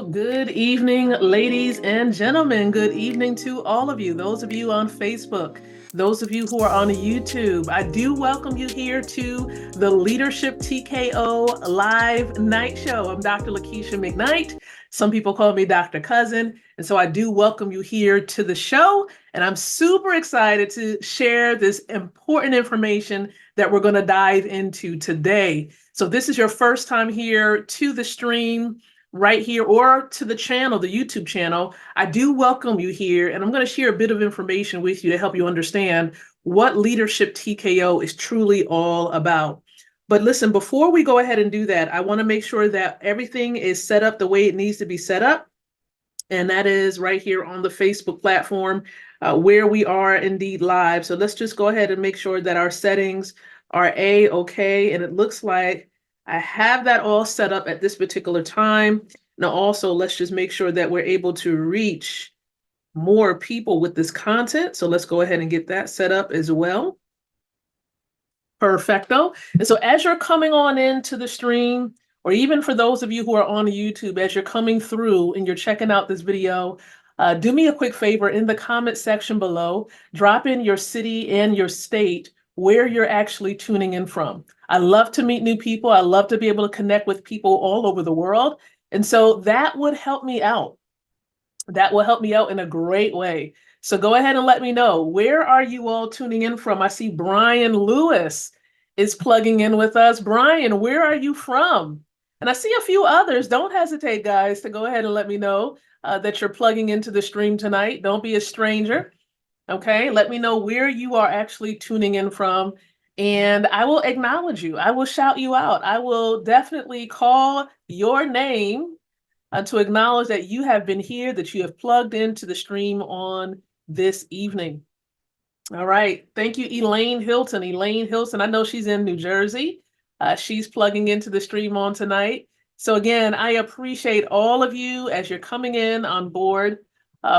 Good evening, ladies and gentlemen. Good evening to all of you. Those of you on Facebook, those of you who are on YouTube, I do welcome you here to the Leadership TKO Live Night Show. I'm Dr. Lakeisha McKnight. Some people call me Dr. Cousin. And so I do welcome you here to the show. And I'm super excited to share this important information that we're going to dive into today. So this is your first time here to the stream right here or to the channel, the YouTube channel, I do welcome you here. And I'm going to share a bit of information with you to help you understand what Leadership TKO is truly all about. But listen, before we go ahead and do that, I want to make sure that everything is set up the way it needs to be set up. And that is right here on the Facebook platform where we are indeed live. So let's just go ahead and make sure that our settings are A-okay. And it looks like I have that all set up at this particular time. Now, also, let's just make sure that we're able to reach more people with this content. So let's go ahead and get that set up as well. Perfecto. And so as you're coming on into the stream, or even for those of you who are on YouTube, as you're coming through and you're checking out this video, do me a quick favor in the comment section below, drop in your city and your state where you're actually tuning in from. I love to meet new people. I love to be able to connect with people all over the world. And so that would help me out. That will help me out in a great way. So go ahead and let me know, where are you all tuning in from? I see Brian Lewis is plugging in with us. Brian, where are you from? And I see a few others. Don't hesitate, guys, to go ahead and let me know that you're plugging into the stream tonight. Don't be a stranger. Okay, let me know where you are actually tuning in from, and I will acknowledge you. I will shout you out. I will definitely call your name to acknowledge that you have been here, that you have plugged into the stream on this evening. All right, thank you, Elaine Hilton. Elaine Hilton, I know she's in New Jersey. She's plugging into the stream on tonight. So again, I appreciate all of you as you're coming in on board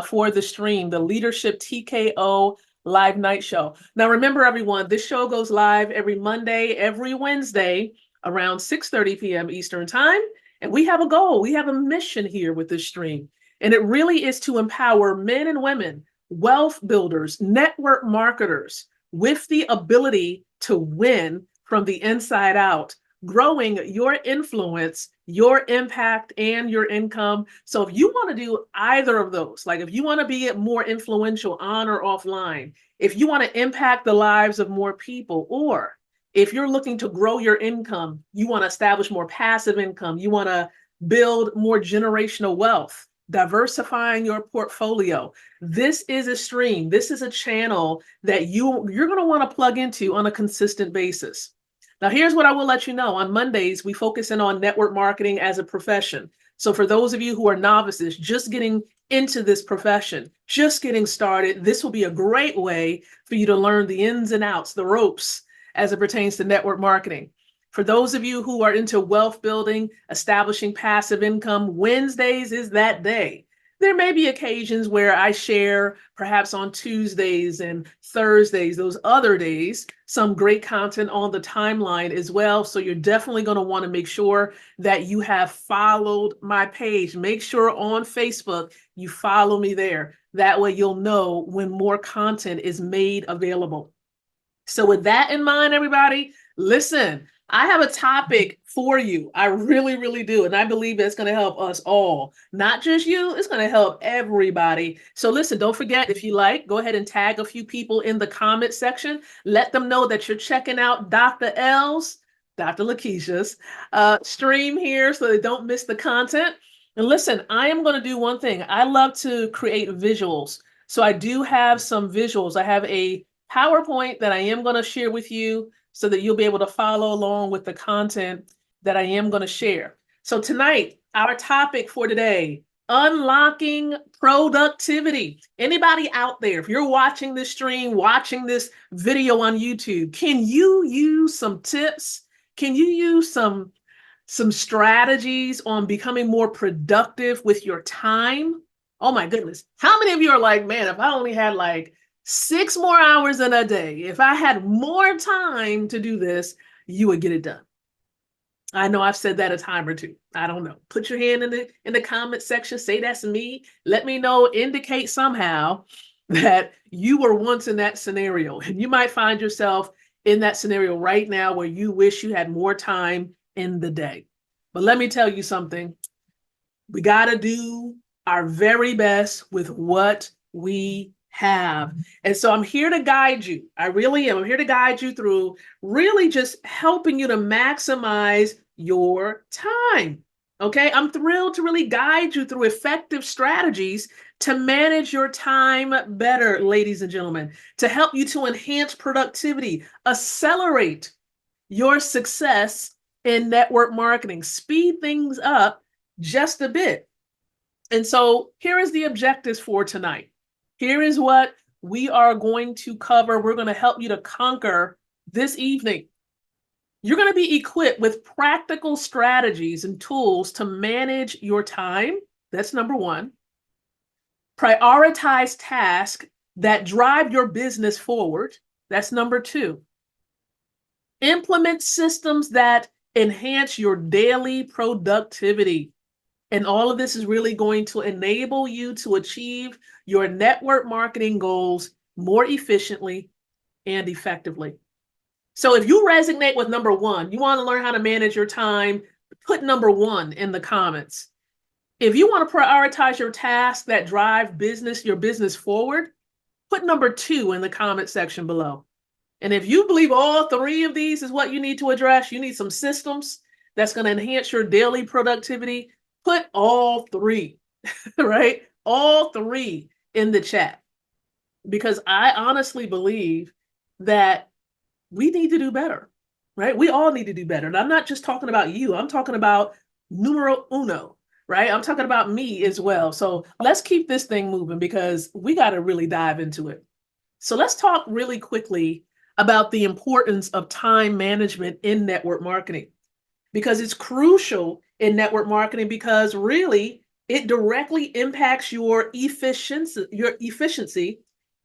for the stream, the Leadership TKO Live Night Show. Now, remember, everyone, this show goes live every Monday, every Wednesday around 6:30 p.m. Eastern Time. And we have a goal. We have a mission here with this stream. And it really is to empower men and women, wealth builders, network marketers with the ability to win from the inside out, growing your influence, your impact, and your income. So if you want to do either of those, like if you want to be more influential on or offline, if you want to impact the lives of more people, or if you're looking to grow your income, you want to establish more passive income, you want to build more generational wealth, diversifying your portfolio, this is a stream, this is a channel that you're going to want to plug into on a consistent basis. Now, here's what I will let you know. On Mondays, we focus in on network marketing as a profession. So for those of you who are novices, just getting into this profession, just getting started, this will be a great way for you to learn the ins and outs, the ropes, as it pertains to network marketing. For those of you who are into wealth building, establishing passive income, Wednesdays is that day. There may be occasions where I share, perhaps on Tuesdays and Thursdays, those other days, some great content on the timeline as well. So you're definitely going to want to make sure that you have followed my page. Make sure on Facebook you follow me there. That way you'll know when more content is made available. So with that in mind, everybody, listen, I have a topic for you. I really, really do. And I believe it's going to help us all, not just you. It's going to help everybody. So listen, don't forget, if you like, go ahead and tag a few people in the comment section. Let them know that you're checking out Dr. Lakeisha's stream here so they don't miss the content. And listen, I am going to do one thing. I love to create visuals. So I do have some visuals. I have a PowerPoint that I am going to share with you so that you'll be able to follow along with the content that I am going to share. So tonight, our topic for today, unlocking productivity. Anybody out there, if you're watching this stream, watching this video on YouTube, can you use some tips? Can you use some strategies on becoming more productive with your time? Oh my goodness. How many of you are like, man, if I only had like 6 more hours in a day, if I had more time to do this, you would get it done. I know I've said that a time or two. I don't know. Put your hand in the comment section. Say that's me. Let me know. Indicate somehow that you were once in that scenario. And you might find yourself in that scenario right now where you wish you had more time in the day. But let me tell you something. We got to do our very best with what we have. And so I'm here to guide you. I really am. I'm here to guide you through really just helping you to maximize your time. Okay. I'm thrilled to really guide you through effective strategies to manage your time better, ladies and gentlemen, to help you to enhance productivity, accelerate your success in network marketing, speed things up just a bit. And so here is the objectives for tonight. Here is what we are going to cover. We're going to help you to conquer this evening. You're going to be equipped with practical strategies and tools to manage your time. That's number one. Prioritize tasks that drive your business forward. That's number two. Implement systems that enhance your daily productivity. And all of this is really going to enable you to achieve your network marketing goals more efficiently and effectively. So if you resonate with number one, you want to learn how to manage your time, put number one in the comments. If you want to prioritize your tasks that drive your business forward, put number two in the comment section below. And if you believe all three of these is what you need to address, you need some systems that's going to enhance your daily productivity, put all three, right? All three in the chat. Because I honestly believe that we need to do better, right? We all need to do better. And I'm not just talking about you. I'm talking about numero uno, right? I'm talking about me as well. So let's keep this thing moving because we got to really dive into it. So let's talk really quickly about the importance of time management in network marketing, because it's crucial in network marketing because really it directly impacts your efficiency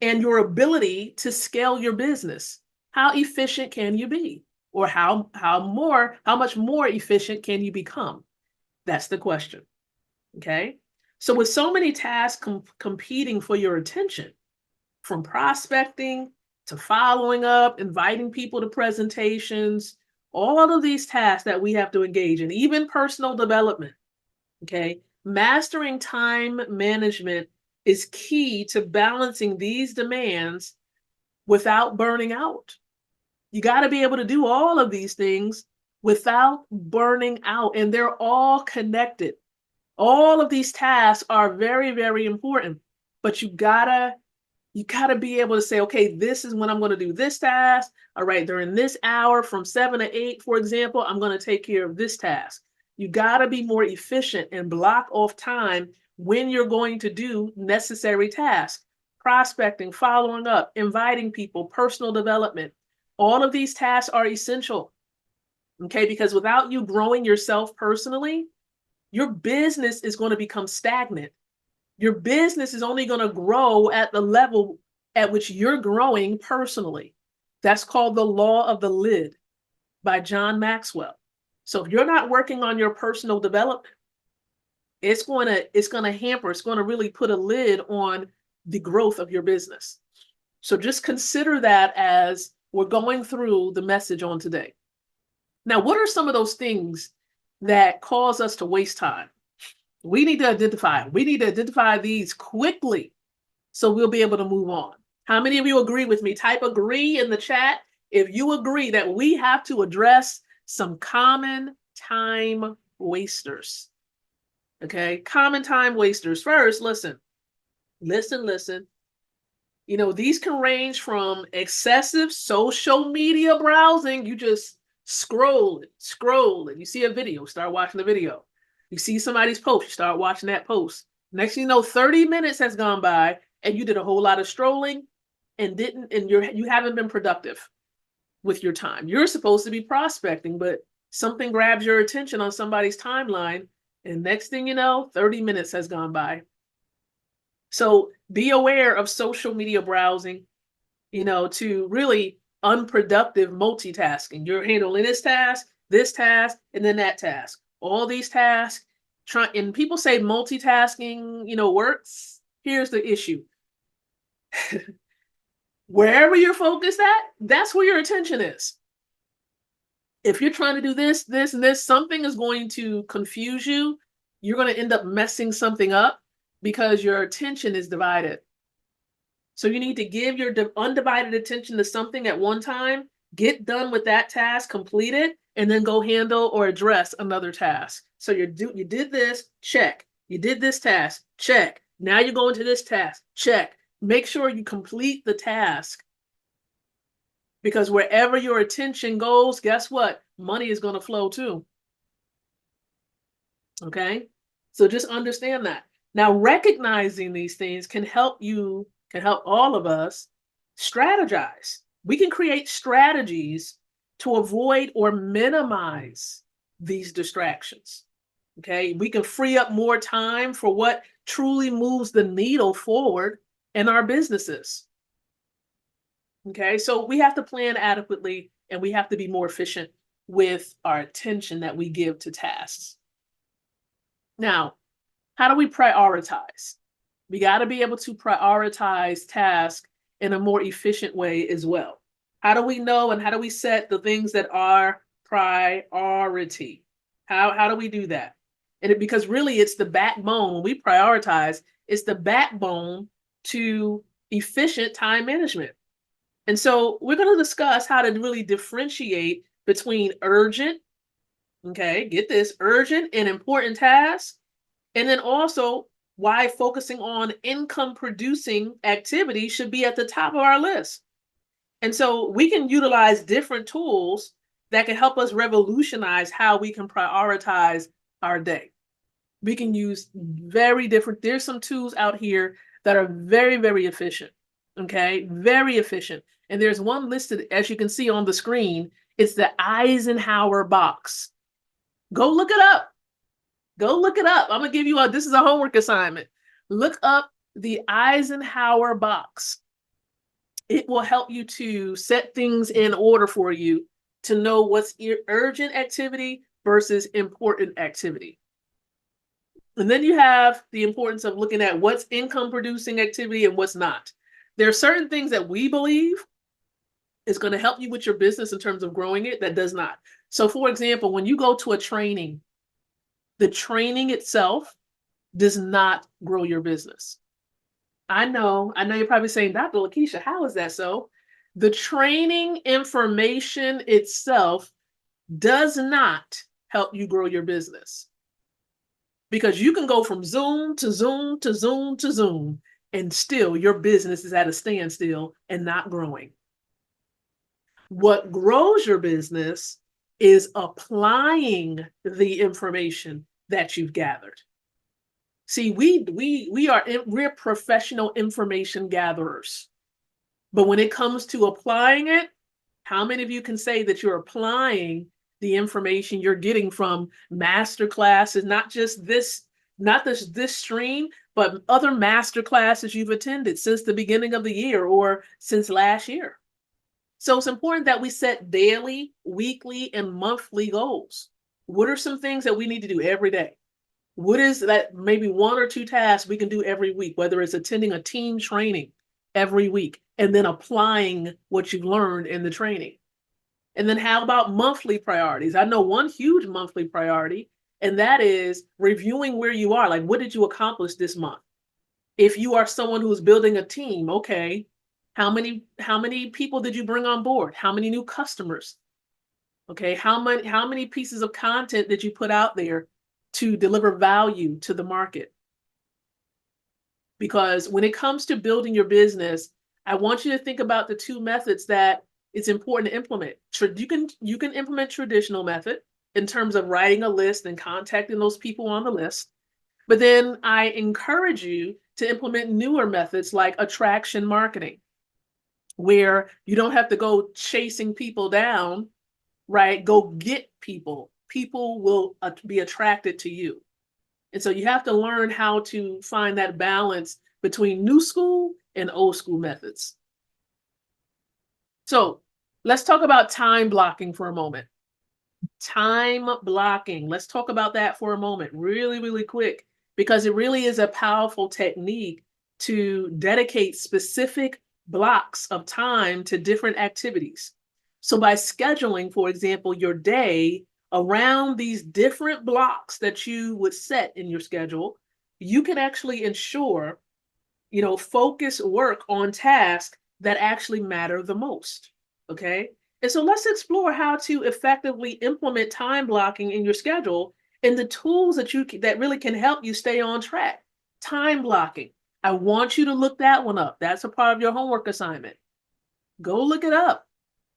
and your ability to scale your business. How efficient can you be? Or how much more efficient can you become? That's the question. Okay. So with so many tasks competing for your attention, from prospecting to following up, inviting people to presentations, all of these tasks that we have to engage in, even personal development, okay? Mastering time management is key to balancing these demands without burning out. You got to be able to do all of these things without burning out, and they're all connected. All of these tasks are very, very important, but you gotta be able to say, okay, this is when I'm going to do this task. All right, during this hour from 7 to 8, for example, I'm going to take care of this task. You got to be more efficient and block off time when you're going to do necessary tasks. Prospecting, following up, inviting people, personal development. All of these tasks are essential, okay? Because without you growing yourself personally, your business is going to become stagnant. Your business is only going to grow at the level at which you're growing personally. That's called the law of the lid by John Maxwell. So if you're not working on your personal development, it's going to hamper, it's going to really put a lid on the growth of your business. So just consider that as we're going through the message on today. Now, what are some of those things that cause us to waste time? We need to identify these quickly so we'll be able to move on. How many of you agree with me? Type agree in the chat if you agree that we have to address some common time wasters. Okay, common time wasters. First, listen. You know, these can range from excessive social media browsing. You just scroll, and you see a video, start watching the video. You see somebody's post, you start watching that post. Next thing you know, 30 minutes has gone by and you did a whole lot of strolling and you haven't been productive with your time. You're supposed to be prospecting, but something grabs your attention on somebody's timeline, and next thing you know, 30 minutes has gone by. So be aware of social media browsing, you know, to really unproductive multitasking. You're handling this task this task, and then that task. All these tasks, and people say multitasking, works. Here's the issue. Wherever you're focused at, that's where your attention is. If you're trying to do this, this, and this, something is going to confuse you. You're going to end up messing something up because your attention is divided. So you need to give your undivided attention to something at one time, get done with that task, complete it, and then go handle or address another task. So you did this, check. You did this task, check. Now you're going to this task, check. Make sure you complete the task. Because wherever your attention goes, guess what? Money is going to flow too. Okay? So just understand that. Now, recognizing these things can help all of us strategize. We can create strategies to avoid or minimize these distractions. Okay? We can free up more time for what truly moves the needle forward in our businesses. Okay, so we have to plan adequately and we have to be more efficient with our attention that we give to tasks. Now, how do we prioritize? We got to be able to prioritize tasks in a more efficient way as well. How do we know and how do we set the things that are priority? How do we do that? Because really it's the backbone. When we prioritize, it's the backbone to efficient time management. And so we're going to discuss how to really differentiate between urgent, okay, get this, urgent and important tasks, and then also why focusing on income producing activity should be at the top of our list. And so we can utilize different tools that can help us revolutionize how we can prioritize our day. We can use there's some tools out here that are very, very efficient, okay, very efficient. And there's one listed, as you can see on the screen. It's the Eisenhower box. Go look it up. Go look it up. I'm going to give you this is a homework assignment. Look up the Eisenhower box. It will help you to set things in order for you to know what's urgent activity versus important activity. And then you have the importance of looking at what's income producing activity and what's not. There are certain things that we believe is going to help you with your business in terms of growing it that does not. So for example, when you go to a training, the training itself does not grow your business. I know you're probably saying, Dr. Lakeisha, how is that so? The training information itself does not help you grow your business. Because you can go from Zoom to Zoom to Zoom to Zoom, and still your business is at a standstill and not growing. What grows your business is applying the information that you've gathered. See, we're professional information gatherers. But when it comes to applying it, how many of you can say that you're applying the information you're getting from master classes, not just this stream, but other master classes you've attended since the beginning of the year or since last year? So it's important that we set daily, weekly, and monthly goals. What are some things that we need to do every day? What is that maybe 1 or 2 tasks we can do every week, whether it's attending a team training every week and then applying what you've learned in the training? And then how about monthly priorities? I know one huge monthly priority, and that is reviewing where you are. Like, what did you accomplish this month? If you are someone who's building a team, okay, how many people did you bring on board? How many new customers? Okay, how many pieces of content did you put out there to deliver value to the market? Because when it comes to building your business, I want you to think about the 2 methods that it's important to implement. You can implement traditional method in terms of writing a list and contacting those people on the list. But then I encourage you to implement newer methods like attraction marketing, where you don't have to go chasing people down, right? Go get people. People will be attracted to you. And so you have to learn how to find that balance between new school and old school methods. So let's talk about time blocking for a moment. Time blocking. Let's talk about that for a moment, really, really quick, because it really is a powerful technique to dedicate specific blocks of time to different activities. So by scheduling, for example, your day around these different blocks that you would set in your schedule, you can actually ensure, focus work on tasks that actually matter the most. Okay. And so let's explore how to effectively implement time blocking in your schedule and the tools that really can help you stay on track. Time blocking. I want you to look that one up. That's a part of your homework assignment. Go look it up.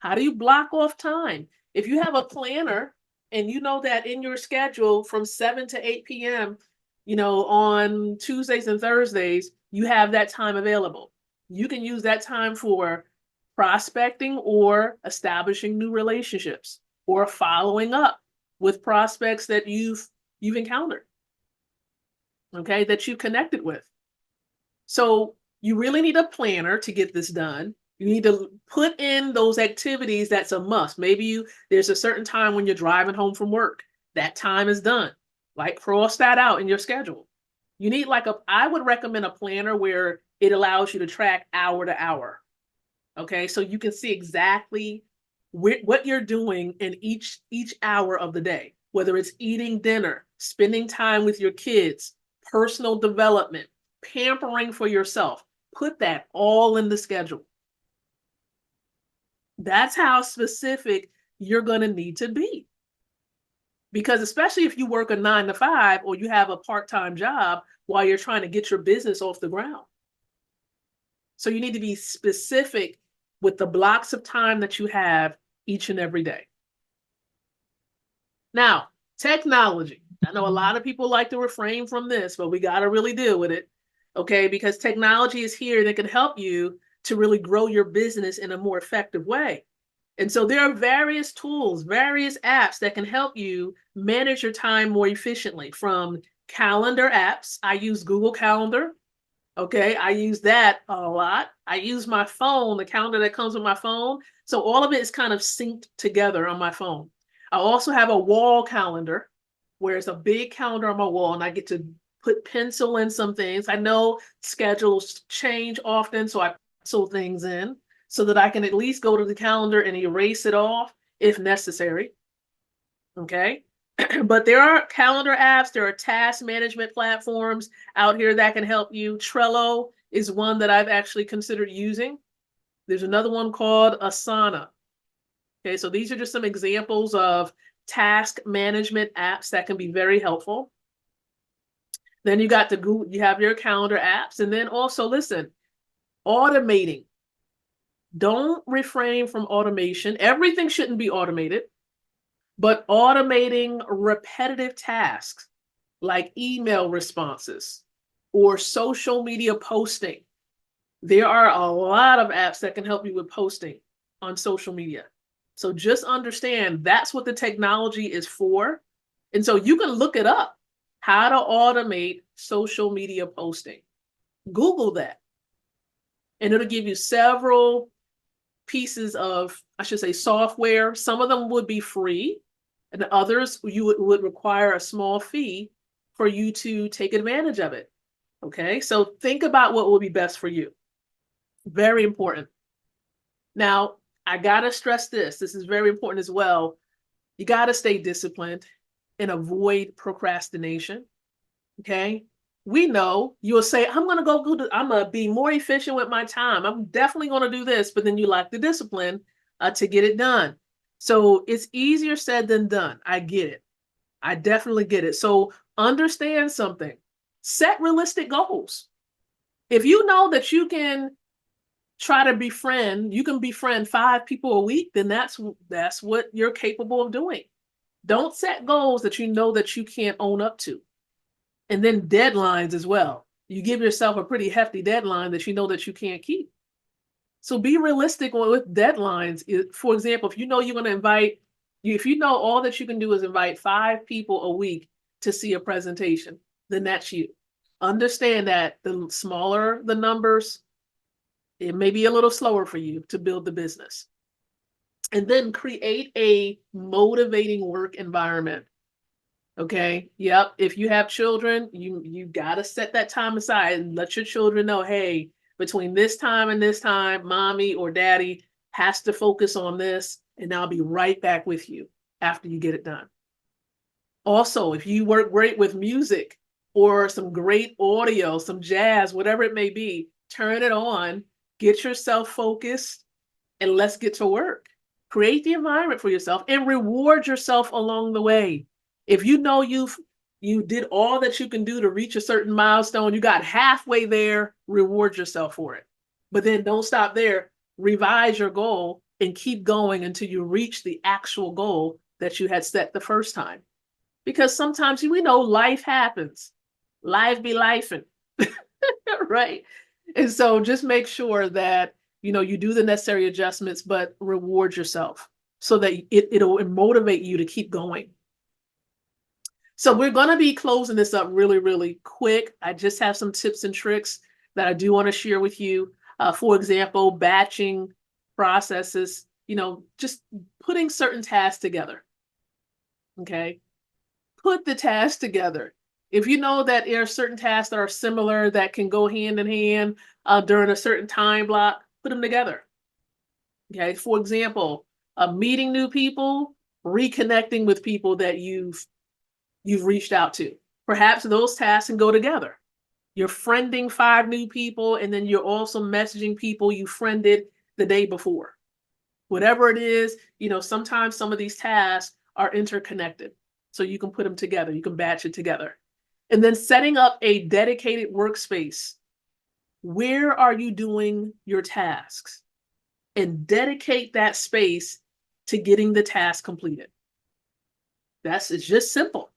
How do you block off time? If you have a planner and you know that in your schedule from 7 to 8 p.m., on Tuesdays and Thursdays, you have that time available. You can use that time for prospecting or establishing new relationships or following up with prospects that you've encountered, okay, that you connected with. So you really need a planner to get this done. You need to put in those activities that's a must. Maybe there's a certain time when you're driving home from work. That time is done. Like cross that out in your schedule. You need I would recommend a planner where it allows you to track hour to hour. Okay, so you can see exactly what you're doing in each hour of the day, whether it's eating dinner, spending time with your kids, personal development, pampering for yourself. Put that all in the schedule. That's how specific you're going to need to be. Because especially if you work a 9 to 5 or you have a part-time job while you're trying to get your business off the ground. So you need to be specific with the blocks of time that you have each and every day. Now, technology. I know a lot of people like to refrain from this, but we got to really deal with it. Okay, because technology is here that can help you to really grow your business in a more effective way. And so there are various tools, various apps that can help you manage your time more efficiently, from calendar apps. I use Google Calendar. Okay, I use that a lot. I use my phone, the calendar that comes with my phone. So all of it is kind of synced together on my phone. I also have a wall calendar where it's a big calendar on my wall and I get to put pencil in some things. I know schedules change often, so I pencil things in so that I can at least go to the calendar and erase it off if necessary. Okay. But there are calendar apps, there are task management platforms out here that can help you. Trello is one that I've actually considered using. There's another one called Asana. Okay, so these are just some examples of task management apps that can be very helpful. Then you got you have your calendar apps, and then also listen, automating. Don't refrain from automation. Everything shouldn't be automated, but automating repetitive tasks like email responses or social media posting. There are a lot of apps that can help you with posting on social media. So just understand that's what the technology is for. And so you can look it up, how to automate social media posting. Google that. And it'll give you several pieces of, I should say, software. Some of them would be free, and others you would require a small fee for you to take advantage of it. Okay, so think about what will be best for you. Very important. Now, I gotta stress this. This is very important as well. You gotta stay disciplined and avoid procrastination. Okay. We know you'll say, I'm gonna be more efficient with my time. I'm definitely gonna do this, but then you lack the discipline to get it done. So it's easier said than done. I get it. I definitely get it. So understand something. Set realistic goals. If you know that you can you can befriend 5 people a week, then that's what you're capable of doing. Don't set goals that you know that you can't own up to. And then deadlines as well. You give yourself a pretty hefty deadline that you know that you can't keep. So be realistic with deadlines. For example, if you know you're going to if you know all that you can do is invite 5 people a week to see a presentation, then that's you. Understand that the smaller the numbers, it may be a little slower for you to build the business. And then create a motivating work environment. Okay. Yep. If you have children, you got to set that time aside and let your children know, hey, between this time and this time, mommy or daddy has to focus on this, and I'll be right back with you after you get it done. Also, if you work great with music or some great audio, some jazz, whatever it may be, turn it on, get yourself focused, and let's get to work. Create the environment for yourself and reward yourself along the way. If you know you did all that you can do to reach a certain milestone, you got halfway there, reward yourself for it. But then don't stop there. Revise your goal and keep going until you reach the actual goal that you had set the first time. Because sometimes we know life happens. Life be lifing, right? And so just make sure that you do the necessary adjustments, but reward yourself so that it'll motivate you to keep going. So we're going to be closing this up really, really quick. I just have some tips and tricks that I do want to share with you. For example, batching processes, just putting certain tasks together. Okay. Put the tasks together. If you know that there are certain tasks that are similar that can go hand in hand during a certain time block, put them together. Okay. For example, meeting new people, reconnecting with people that you've reached out to. Perhaps those tasks can go together. You're friending 5 new people, and then you're also messaging people you friended the day before. Whatever it is, sometimes some of these tasks are interconnected. So you can put them together. You can batch it together. And then setting up a dedicated workspace. Where are you doing your tasks? And dedicate that space to getting the task completed. It's just simple.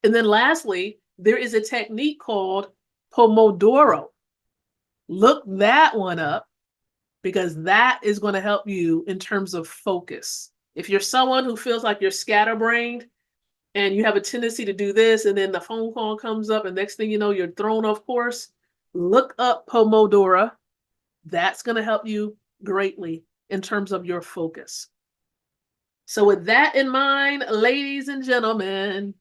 And then lastly, there is a technique called Pomodoro. Look that one up because that is going to help you in terms of focus. If you're someone who feels like you're scatterbrained and you have a tendency to do this, and then the phone call comes up and next thing you know, you're thrown off course, look up Pomodoro. That's going to help you greatly in terms of your focus. So with that in mind, ladies and gentlemen,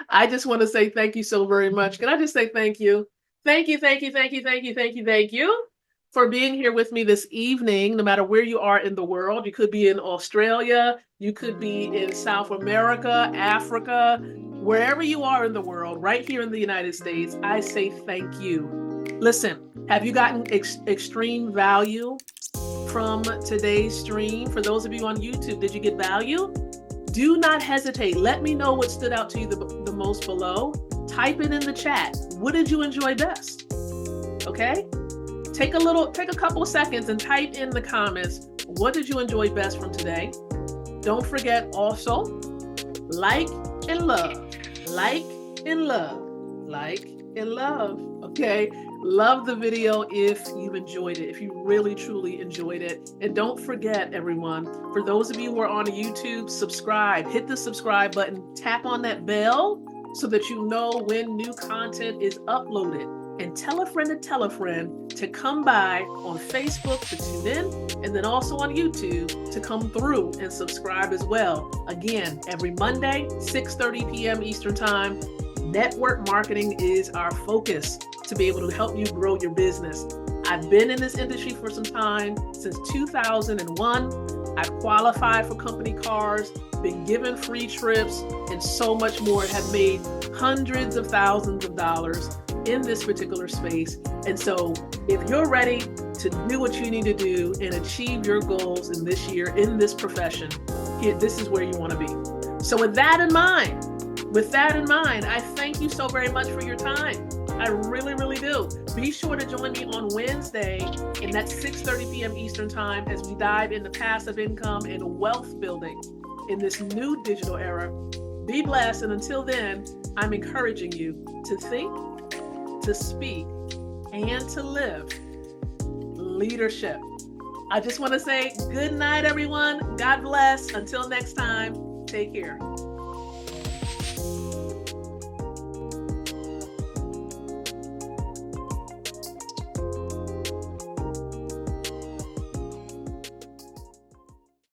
I just want to say thank you so very much. Can I just say thank you? Thank you for being here with me this evening, no matter where you are in the world. You could be in Australia, you could be in South America, Africa, wherever you are in the world, right here in the United States, I say thank you. Listen, have you gotten extreme value from today's stream? For those of you on YouTube, did you get value? Do not hesitate. Let me know what stood out to you the most below. Type it in the chat. What did you enjoy best? Okay? Take a couple of seconds and type in the comments, what did you enjoy best from today? Don't forget also, like and love. Like and love. Like and love. Okay? Love the video if you've enjoyed it, if you really, truly enjoyed it. And don't forget, everyone, for those of you who are on YouTube, subscribe. Hit the subscribe button. Tap on that bell so that you know when new content is uploaded. And tell a friend to come by on Facebook to tune in, and then also on YouTube to come through and subscribe as well. Again, every Monday, 6:30 p.m. Eastern Time, network marketing is our focus to be able to help you grow your business. I've been in this industry for some time, since 2001. I've qualified for company cars, been given free trips, and so much more. Have made hundreds of thousands of dollars in this particular space. And so if you're ready to do what you need to do and achieve your goals in this year, in this profession, this is where you want to be. So with that in mind, I thank you so very much for your time. I really, really do. Be sure to join me on Wednesday, and that's 6:30 p.m. Eastern Time, as we dive into passive income and wealth building in this new digital era. Be blessed, and until then, I'm encouraging you to think, to speak, and to live leadership. I just want to say good night, everyone. God bless. Until next time, take care.